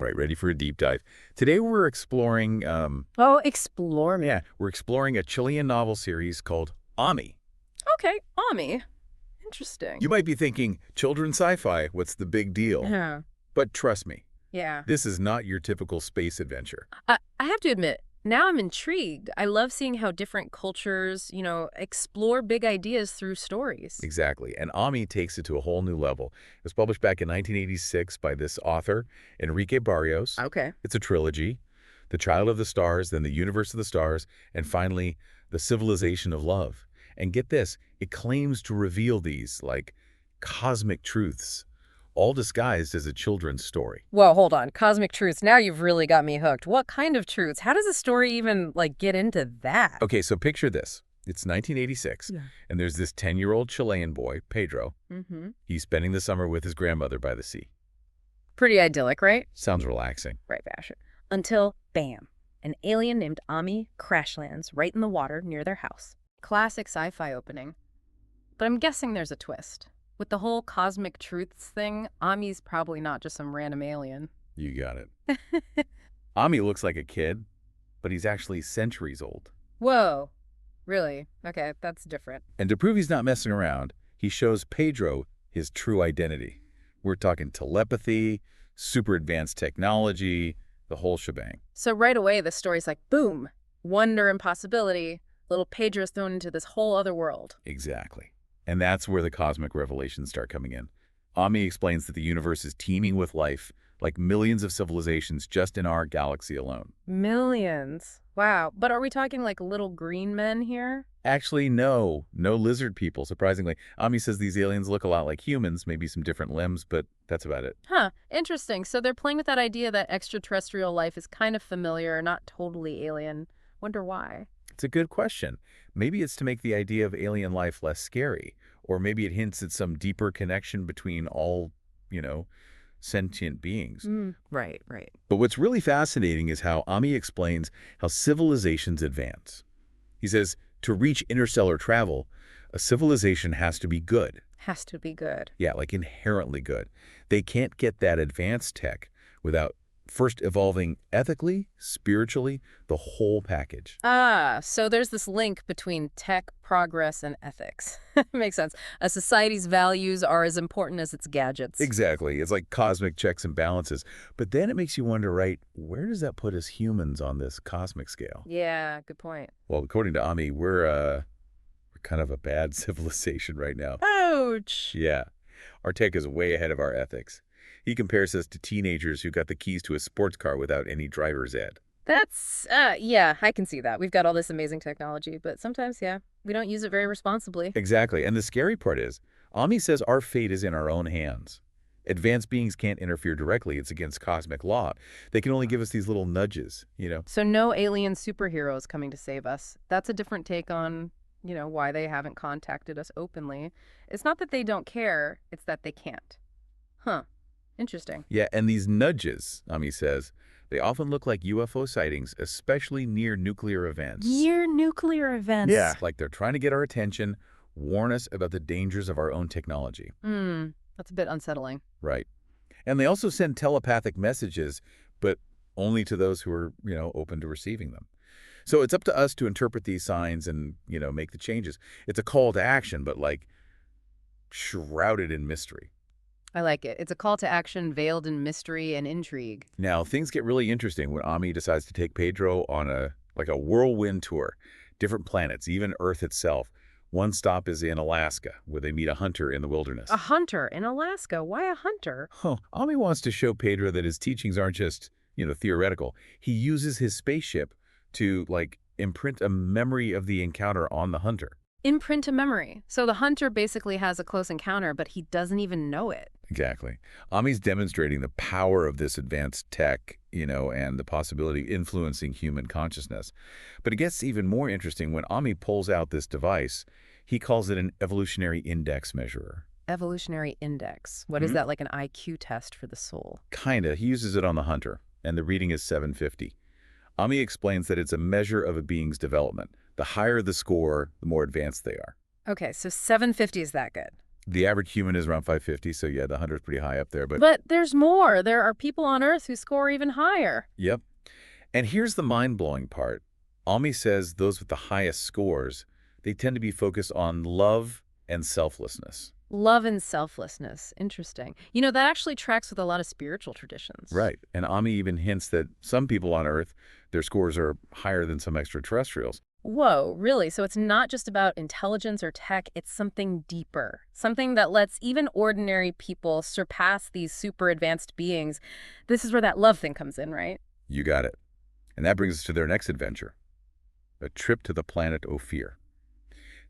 Right, ready for a deep dive. Today we're exploring, Oh, explore me. we're exploring a Chilean novel series called Ami. Okay, Ami. Interesting. You might be thinking, children's sci-fi, what's the big deal? Yeah. But trust me, Yeah. this is not your typical space adventure. I have to admit, now I'm intrigued. I love seeing how different cultures, explore big ideas through stories. Exactly, and Ami takes it to a whole new level. It was published back in 1986 by this author, Enrique Barrios. Okay. It's a trilogy, The Child of the Stars, then The Universe of the Stars, and finally, The Civilization of Love. And get this, it claims to reveal these, like, cosmic truths, all disguised as a children's story. Well, hold on. Cosmic truths. Now you've really got me hooked. What kind of truths? How does a story even, get into that? Okay, so picture this. It's 1986, Yeah. and there's this 10-year-old Chilean boy, Pedro. Mm-hmm. He's spending the summer with his grandmother by the sea. Pretty idyllic, right? Sounds relaxing. Right, fashion. Until, bam, an alien named Ami crash lands right in the water near their house. Classic sci-fi opening. But I'm guessing there's a twist. With the whole cosmic truths thing, Ami's probably not just some random alien. You got it. Ami looks like a kid, but he's actually centuries old. Whoa. Really? Okay, that's different. And to prove he's not messing around, he shows Pedro his true identity. We're talking telepathy, super advanced technology, the whole shebang. So right away, the story's like, boom, wonder and possibility. Little Pedro's thrown into this whole other world. Exactly. And that's where the cosmic revelations start coming in. Ami explains that the universe is teeming with life, like millions of civilizations just in our galaxy alone. Millions. Wow. But are we talking like little green men here? Actually, no lizard people, surprisingly. Ami says these aliens look a lot like humans, maybe some different limbs, but that's about it. Huh. Interesting. So they're playing with that idea that extraterrestrial life is kind of familiar, not totally alien. Wonder why. It's a good question. Maybe it's to make the idea of alien life less scary, or maybe it hints at some deeper connection between all, sentient beings. Right. But what's really fascinating is how Ami explains how civilizations advance. He says, to reach interstellar travel, a civilization has to be good. Has to be good. Yeah, like inherently good. They can't get that advanced tech without first evolving ethically, spiritually, the whole package. Ah, so there's this link between tech, progress, and ethics. Makes sense. A society's values are as important as its gadgets. Exactly. It's like cosmic checks and balances. But then it makes you wonder, right, where does that put us humans on this cosmic scale? Yeah, good point. Well, according to Ami, we're kind of a bad civilization right now. Ouch! Yeah. Our tech is way ahead of our ethics. He compares us to teenagers who got the keys to a sports car without any driver's ed. That's, yeah, I can see that. We've got all this amazing technology, but sometimes, yeah, we don't use it very responsibly. Exactly. And the scary part is, Ami says our fate is in our own hands. Advanced beings can't interfere directly. It's against cosmic law. They can only give us these little nudges, So no alien superheroes coming to save us. That's a different take on, why they haven't contacted us openly. It's not that they don't care, it's that they can't. Huh. Interesting. Yeah, and these nudges, Ami says, they often look like UFO sightings, especially near nuclear events. Near nuclear events? Yeah, like they're trying to get our attention, warn us about the dangers of our own technology. That's a bit unsettling. Right. And they also send telepathic messages, but only to those who are, open to receiving them. So it's up to us to interpret these signs and, make the changes. It's a call to action, but shrouded in mystery. I like it. It's a call to action veiled in mystery and intrigue. Now, things get really interesting when Ami decides to take Pedro on a whirlwind tour. Different planets, even Earth itself. One stop is in Alaska, where they meet a hunter in the wilderness. A hunter in Alaska? Why a hunter? Ami wants to show Pedro that his teachings aren't just, theoretical. He uses his spaceship to, imprint a memory of the encounter on the hunter. Imprint a memory. So the hunter basically has a close encounter, but he doesn't even know it. Exactly. Ami's demonstrating the power of this advanced tech, and the possibility of influencing human consciousness. But it gets even more interesting when Ami pulls out this device. He calls it an evolutionary index measurer. Evolutionary index. What is that, like an IQ test for the soul? Kinda. He uses it on the hunter, and the reading is 750. Ami explains that it's a measure of a being's development. The higher the score, the more advanced they are. Okay, so 750 is that good? The average human is around 550, so yeah, the 100 is pretty high up there, but But there's more. There are people on Earth who score even higher. yep. And here's the mind-blowing part. Ami says those with the highest scores, they tend to be focused on love and selflessness. Love and selflessness. Interesting. You know, that actually tracks with a lot of spiritual traditions. Right. And Ami even hints that some people on Earth, their scores are higher than some extraterrestrials. Whoa, really? So it's not just about intelligence or tech, it's something deeper. Something that lets even ordinary people surpass these super advanced beings. This is where that love thing comes in, right? You got it. And that brings us to their next adventure, a trip to the planet Ophir.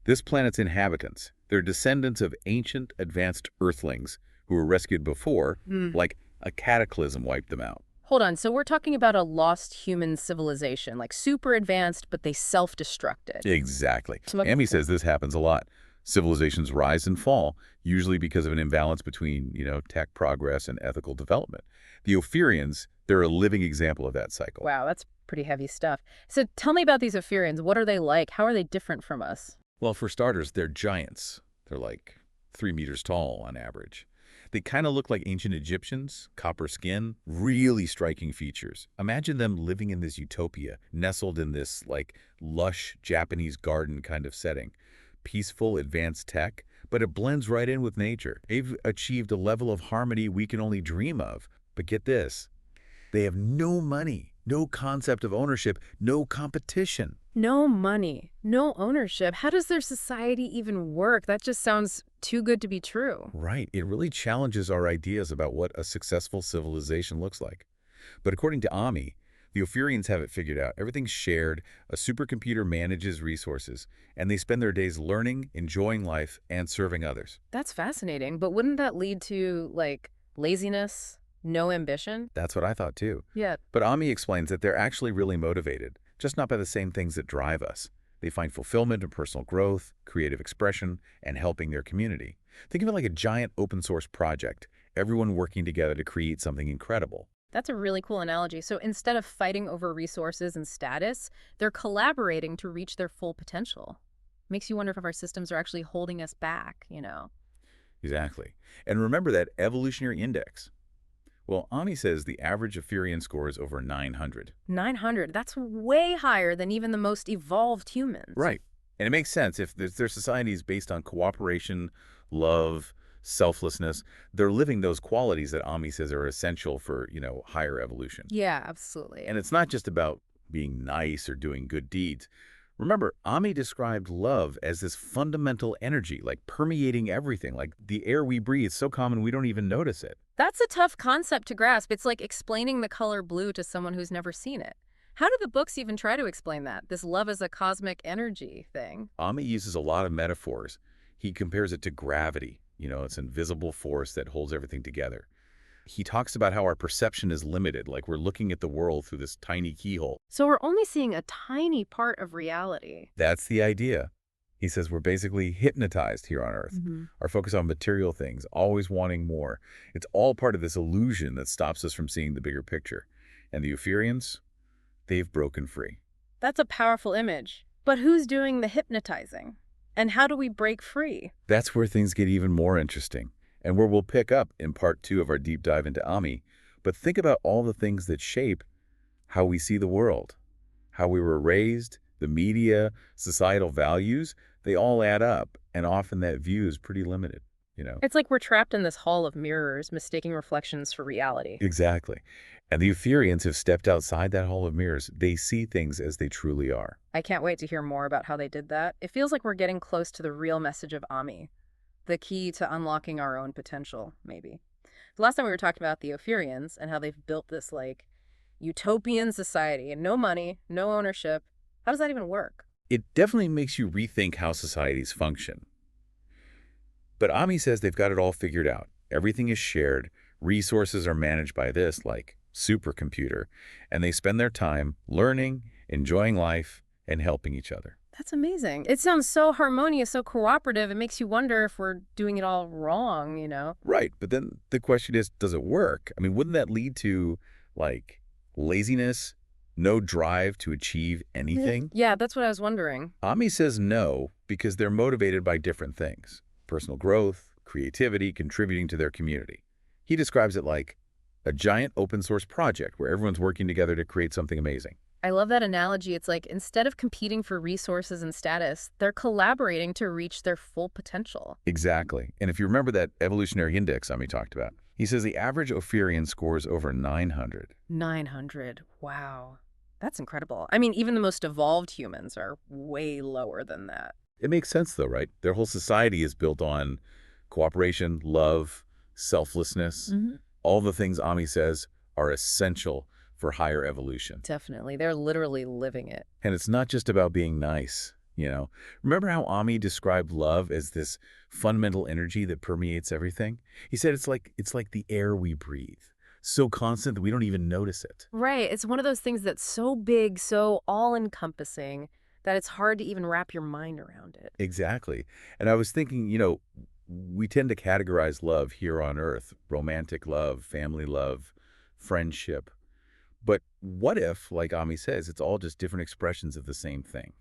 This planet's inhabitants, they're descendants of ancient, advanced Earthlings who were rescued before, like a cataclysm wiped them out. Hold on, so we're talking about a lost human civilization, like super advanced, but they self-destructed. Exactly. So, Amy says this happens a lot. Civilizations rise and fall, usually because of an imbalance between, tech progress and ethical development. The Ophirians, they're a living example of that cycle. Wow, that's pretty heavy stuff. So tell me about these Ophirians. What are they like? How are they different from us? Well, for starters, they're giants. They're like 3 meters tall on average. They kind of look like ancient Egyptians, copper skin, really striking features. Imagine them living in this utopia, nestled in this, lush Japanese garden kind of setting. Peaceful, advanced tech, but it blends right in with nature. They've achieved a level of harmony we can only dream of. But get this, they have no money, no concept of ownership, no competition. No money, no ownership. How does their society even work? That just sounds too good to be true. Right. It really challenges our ideas about what a successful civilization looks like. But according to Ami, the Ophirians have it figured out. Everything's shared, a supercomputer manages resources, and they spend their days learning, enjoying life, and serving others. That's fascinating, but wouldn't that lead to, laziness, no ambition? That's what I thought too. Yeah. But Ami explains that they're actually really motivated, just not by the same things that drive us. They find fulfillment in personal growth, creative expression, and helping their community. Think of it like a giant open source project, everyone working together to create something incredible. That's a really cool analogy. So instead of fighting over resources and status, they're collaborating to reach their full potential. Makes you wonder if our systems are actually holding us back. Exactly. And remember that evolutionary index. Well, Ani says the average Ophirian score is over 900. 900, that's way higher than even the most evolved humans. Right. And it makes sense if their society is based on cooperation, love, selflessness. They're living those qualities that Ami says are essential for, higher evolution. Yeah, absolutely. And it's not just about being nice or doing good deeds. Remember, Ami described love as this fundamental energy, like permeating everything, like the air we breathe, so common we don't even notice it. That's a tough concept to grasp. It's like explaining the color blue to someone who's never seen it. How do the books even try to explain that, this love as a cosmic energy thing? Ami uses a lot of metaphors. He compares it to gravity. It's an invisible force that holds everything together. He talks about how our perception is limited, like we're looking at the world through this tiny keyhole. So we're only seeing a tiny part of reality. That's the idea. He says we're basically hypnotized here on Earth. Our focus on material things, always wanting more. It's all part of this illusion that stops us from seeing the bigger picture. And the Ophirians, they've broken free. That's a powerful image. But who's doing the hypnotizing? And how do we break free? That's where things get even more interesting, and where we'll pick up in part 2 of our deep dive into Ami. But think about all the things that shape how we see the world, how we were raised, the media, societal values. They all add up, and often that view is pretty limited. It's like we're trapped in this hall of mirrors, mistaking reflections for reality. Exactly. And the Ophirians have stepped outside that hall of mirrors. They see things as they truly are. I can't wait to hear more about how they did that. It feels like we're getting close to the real message of Ami, the key to unlocking our own potential, maybe. The last time we were talking about the Ophirians and how they've built this, utopian society and no money, no ownership. How does that even work? It definitely makes you rethink how societies function. But Ami says they've got it all figured out. Everything is shared. Resources are managed by this, supercomputer. And they spend their time learning, enjoying life, and helping each other. That's amazing. It sounds so harmonious, so cooperative. It makes you wonder if we're doing it all wrong. Right. But then the question is, does it work? I mean, wouldn't that lead to, laziness, no drive to achieve anything? Yeah, that's what I was wondering. Ami says no, because they're motivated by different things. Personal growth, creativity, contributing to their community. He describes it like a giant open source project where everyone's working together to create something amazing. I love that analogy. It's like instead of competing for resources and status, they're collaborating to reach their full potential. Exactly. And if you remember that evolutionary index Ami talked about, he says the average Ophirian scores over 900. 900. Wow. That's incredible. I mean, even the most evolved humans are way lower than that. It makes sense though, right? Their whole society is built on cooperation, love, selflessness. All the things Ami says are essential for higher evolution. Definitely. They're literally living it. And it's not just about being nice, you know? Remember how Ami described love as this fundamental energy that permeates everything? He said it's like the air we breathe, so constant that we don't even notice it. Right. It's one of those things that's so big, so all-encompassing that it's hard to even wrap your mind around it. Exactly. And I was thinking, we tend to categorize love here on Earth, romantic love, family love, friendship. But what if, like Ami says, it's all just different expressions of the same thing?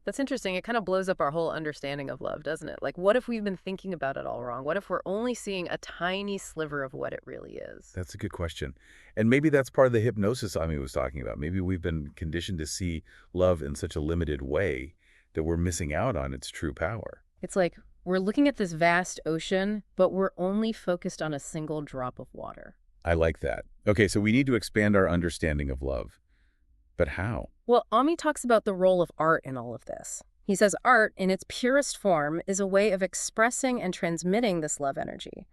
That's interesting. It kind of blows up our whole understanding of love, doesn't it? Like, what if we've been thinking about it all wrong? What if we're only seeing a tiny sliver of what it really is? That's a good question. And maybe that's part of the hypnosis Ami was talking about. Maybe we've been conditioned to see love in such a limited way that we're missing out on its true power. It's like we're looking at this vast ocean, but we're only focused on a single drop of water. I like that. Okay, so we need to expand our understanding of love. But how? Well, Ami talks about the role of art in all of this. He says art, in its purest form, is a way of expressing and transmitting this love energy.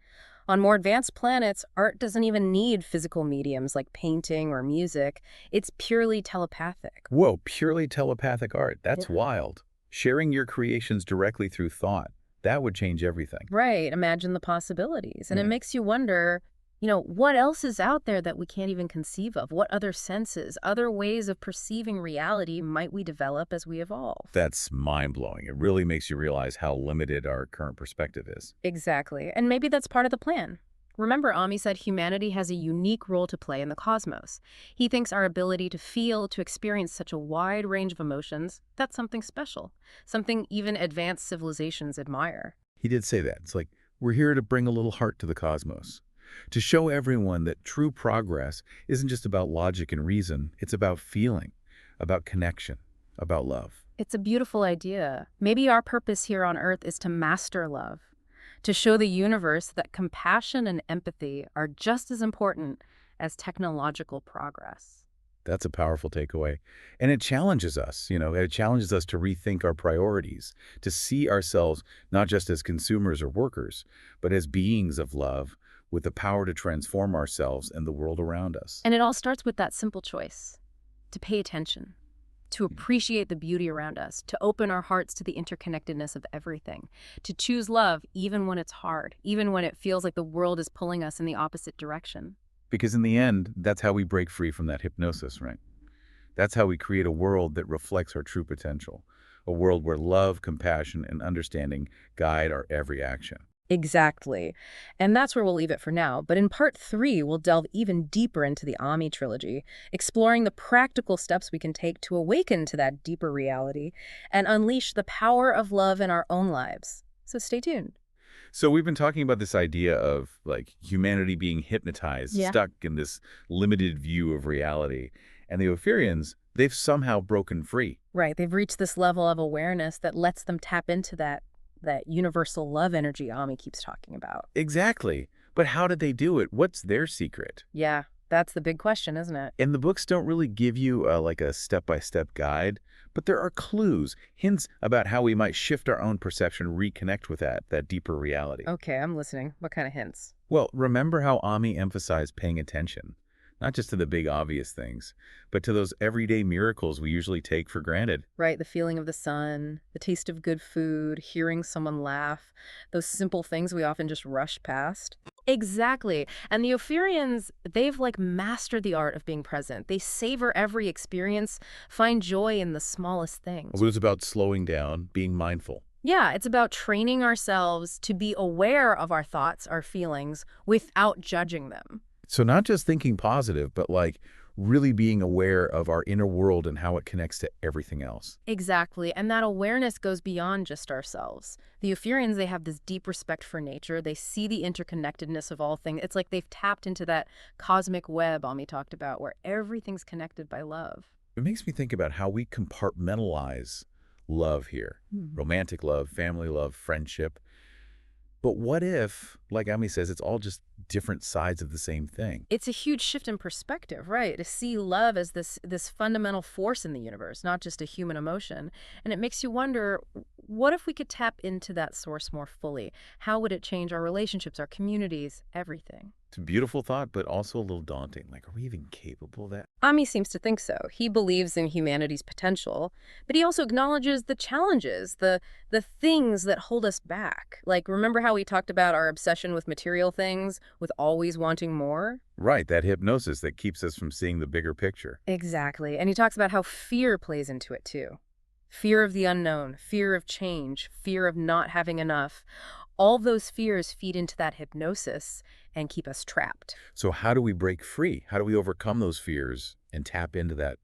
On more advanced planets, art doesn't even need physical mediums like painting or music. It's purely telepathic. Whoa, purely telepathic art. That's wild. Sharing your creations directly through thought. That would change everything. Right. Imagine the possibilities. And it makes you wonder, what else is out there that we can't even conceive of? What other senses, other ways of perceiving reality might we develop as we evolve? That's mind-blowing. It really makes you realize how limited our current perspective is. Exactly. And maybe that's part of the plan. Remember, Ami said humanity has a unique role to play in the cosmos. He thinks our ability to feel, to experience such a wide range of emotions, that's something special, something even advanced civilizations admire. He did say that. It's like, we're here to bring a little heart to the cosmos. To show everyone that true progress isn't just about logic and reason, it's about feeling, about connection, about love. It's a beautiful idea. Maybe our purpose here on Earth is to master love, to show the universe that compassion and empathy are just as important as technological progress. That's a powerful takeaway. And it challenges us, it challenges us to rethink our priorities, to see ourselves not just as consumers or workers, but as beings of love, with the power to transform ourselves and the world around us. And it all starts with that simple choice, to pay attention, to appreciate the beauty around us, to open our hearts to the interconnectedness of everything, to choose love even when it's hard, even when it feels like the world is pulling us in the opposite direction. Because in the end, that's how we break free from that hypnosis, right? That's how we create a world that reflects our true potential, a world where love, compassion, and understanding guide our every action. Exactly. And that's where we'll leave it for now. But in part 3, we'll delve even deeper into the Ami trilogy, exploring the practical steps we can take to awaken to that deeper reality and unleash the power of love in our own lives. So stay tuned. So we've been talking about this idea of humanity being hypnotized, stuck in this limited view of reality. And the Ophirians, they've somehow broken free. Right. They've reached this level of awareness that lets them tap into that universal love energy Ami keeps talking about. Exactly. But how did they do it? What's their secret? Yeah, that's the big question, isn't it? And the books don't really give you a step-by-step guide, but there are clues, hints about how we might shift our own perception, reconnect with that deeper reality. Okay, I'm listening. What kind of hints? Well, remember how Ami emphasized paying attention, not just to the big obvious things, but to those everyday miracles we usually take for granted. Right, the feeling of the sun, the taste of good food, hearing someone laugh, those simple things we often just rush past. Exactly. And the Ophirians, they've mastered the art of being present. They savor every experience, find joy in the smallest things. It was about slowing down, being mindful. Yeah, it's about training ourselves to be aware of our thoughts, our feelings, without judging them. So not just thinking positive, but really being aware of our inner world and how it connects to everything else. Exactly, and that awareness goes beyond just ourselves. The Ophirians, they have this deep respect for nature. They see the interconnectedness of all things. It's like they've tapped into that cosmic web Ami talked about, where everything's connected by love. It makes me think about how we compartmentalize love here. Romantic love, family love, friendship. But what if, like Ami says, it's all just different sides of the same thing? It's a huge shift in perspective, right? To see love as this fundamental force in the universe, not just a human emotion. And it makes you wonder, what if we could tap into that source more fully? How would it change our relationships, our communities, everything? It's a beautiful thought, but also a little daunting. Like, are we even capable of that? Ami seems to think so. He believes in humanity's potential, but he also acknowledges the challenges, the things that hold us back. Like, remember how we talked about our obsession with material things, with always wanting more? Right, that hypnosis that keeps us from seeing the bigger picture. Exactly. And he talks about how fear plays into it too. Fear of the unknown, fear of change, fear of not having enough. All those fears feed into that hypnosis and keep us trapped. So how do we break free? How do we overcome those fears and tap into that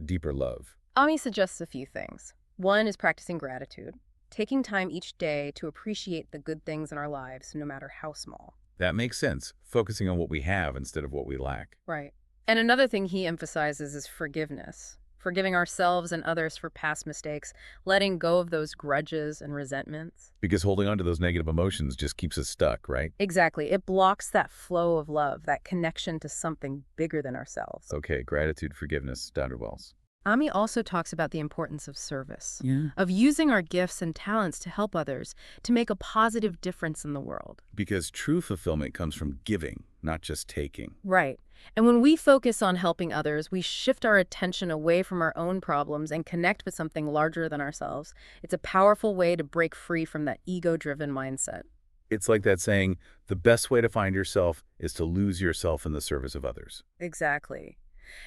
deeper love? Ami suggests a few things. One is practicing gratitude, taking time each day to appreciate the good things in our lives, no matter how small. That makes sense, focusing on what we have instead of what we lack. Right. And another thing he emphasizes is forgiveness. Forgiving ourselves and others for past mistakes, letting go of those grudges and resentments. Because holding on to those negative emotions just keeps us stuck, right? Exactly. It blocks that flow of love, that connection to something bigger than ourselves. Okay, gratitude, forgiveness, Dr. Wells. Ami also talks about the importance of service, Yeah. of using our gifts and talents to help others, to make a positive difference in the world. Because true fulfillment comes from giving, not just taking. Right. And when we focus on helping others, we shift our attention away from our own problems and connect with something larger than ourselves. It's a powerful way to break free from that ego-driven mindset. It's like that saying, the best way to find yourself is to lose yourself in the service of others. Exactly.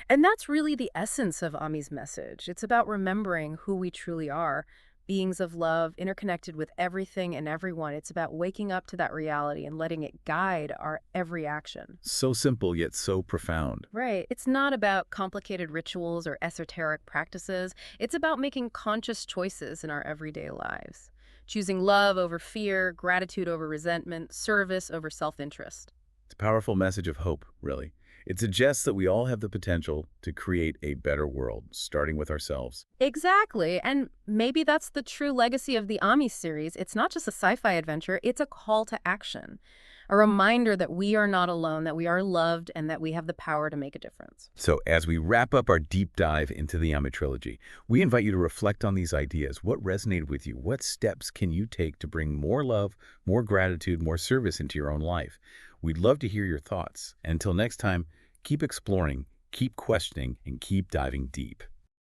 And that's really the essence of Ami's message. It's about remembering who we truly are, beings of love, interconnected with everything and everyone. It's about waking up to that reality and letting it guide our every action. So simple, yet so profound. Right. It's not about complicated rituals or esoteric practices. It's about making conscious choices in our everyday lives. Choosing love over fear, gratitude over resentment, service over self-interest. It's a powerful message of hope, really. It suggests that we all have the potential to create a better world, starting with ourselves. Exactly. And maybe that's the true legacy of the Ami series. It's not just a sci-fi adventure, it's a call to action. A reminder that we are not alone, that we are loved, and that we have the power to make a difference. So as we wrap up our deep dive into the Ami trilogy, we invite you to reflect on these ideas. What resonated with you? What steps can you take to bring more love, more gratitude, more service into your own life? We'd love to hear your thoughts. And until next time, keep exploring, keep questioning, and keep diving deep.